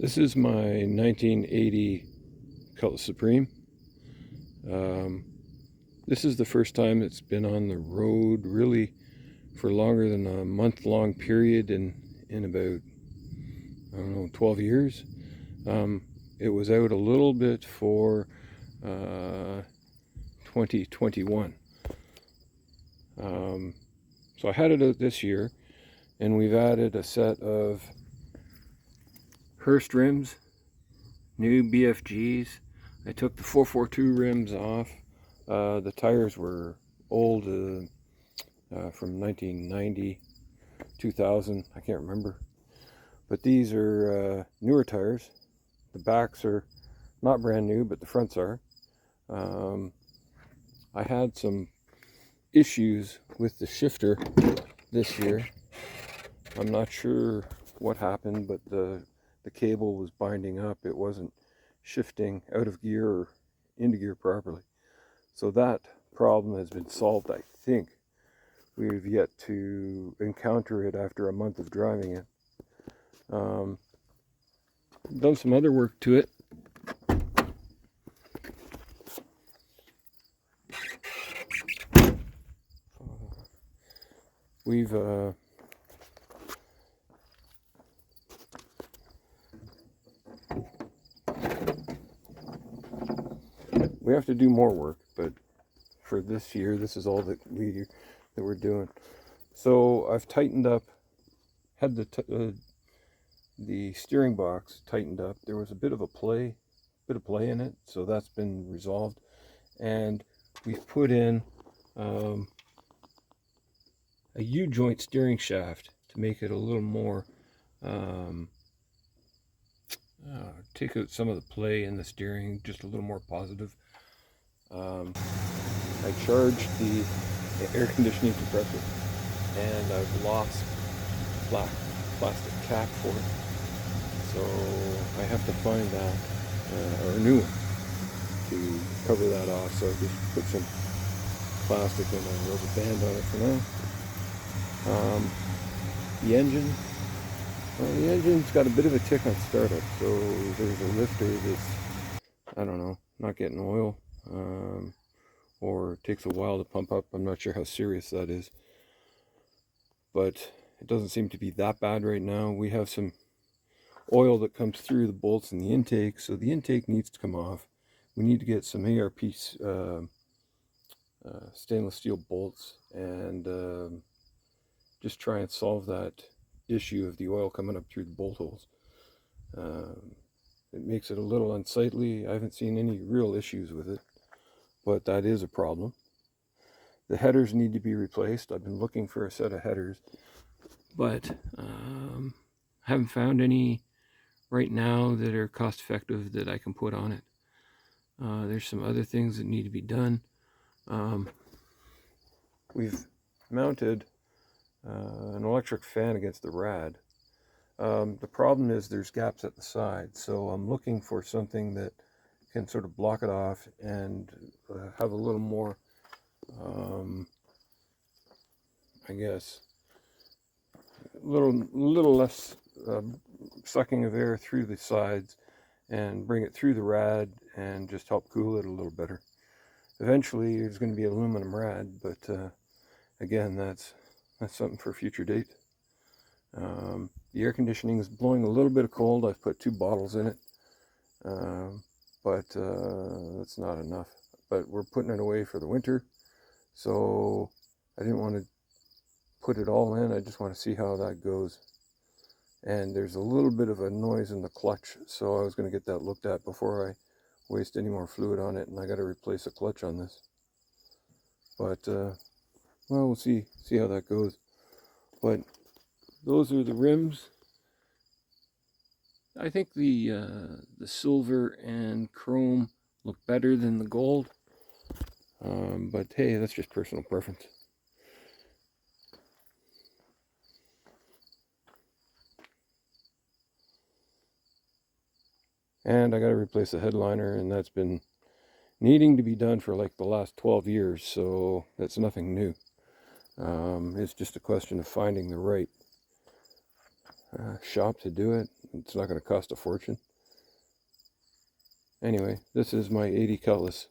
This is my 1980 Cutlass Supreme. This is the first time it's been on the road really for longer than a month-long period in about, I don't know, 12 years. It was out a little bit for 2021. So I had it out this year, and we've added a set of Hurst rims, new BFGs. I took the 442 rims off. The tires were old, from 1990, 2000, I can't remember. But these are newer tires. The backs are not brand new, but the fronts are. I had some issues with the shifter this year. I'm not sure what happened, but the cable was binding up. It wasn't shifting out of gear or into gear properly. So that problem has been solved, I think. We've yet to encounter it after a month of driving it. Done some other work to it. We have to do more work, but for this year, this is all that we're doing. So I've tightened up, had the steering box tightened up. There was a bit of play in it, so that's been resolved. And we've put in a U-joint steering shaft to make it a little more, take out some of the play in the steering, just a little more positive. I charged the air conditioning compressor, and I've lost plastic cap for it, so I have to find that, or a new one to cover that off. So I just put some plastic and a rubber band on it for now. The engine's got a bit of a tick on startup, so there's a lifter that's, I don't know, not getting oil, or it takes a while to pump up. I'm not sure how serious that is, but it doesn't seem to be that bad right now. We have some oil that comes through the bolts in the intake, so the intake needs to come off. We need to get some ARP stainless steel bolts and just try and solve that issue of the oil coming up through the bolt holes. It makes it a little unsightly. I haven't seen any real issues with it, but that is a problem. The headers need to be replaced. I've been looking for a set of headers, but haven't found any right now that are cost effective that I can put on it. There's some other things that need to be done. We've mounted an electric fan against the rad. The problem is there's gaps at the side, so I'm looking for something that can sort of block it off and have a little more, I guess, a little less sucking of air through the sides and bring it through the rad and just help cool it a little better. Eventually there's going to be aluminum rad, but again, that's something for a future date. The air conditioning is blowing a little bit of cold. I've put 2 bottles in it, but that's not enough. But we're putting it away for the winter, so I didn't want to put it all in. I just want to see how that goes. And there's a little bit of a noise in the clutch, so I was going to get that looked at before I waste any more fluid on it, and I got to replace a clutch on this. But well, we'll see how that goes. But those are the rims. I think the silver and chrome look better than the gold, but hey, that's just personal preference. And I got to replace the headliner, and that's been needing to be done for like the last 12 years, so that's nothing new. It's just a question of finding the right shop to do it. It's not going to cost a fortune. Anyway, this is my 80 Cutlass.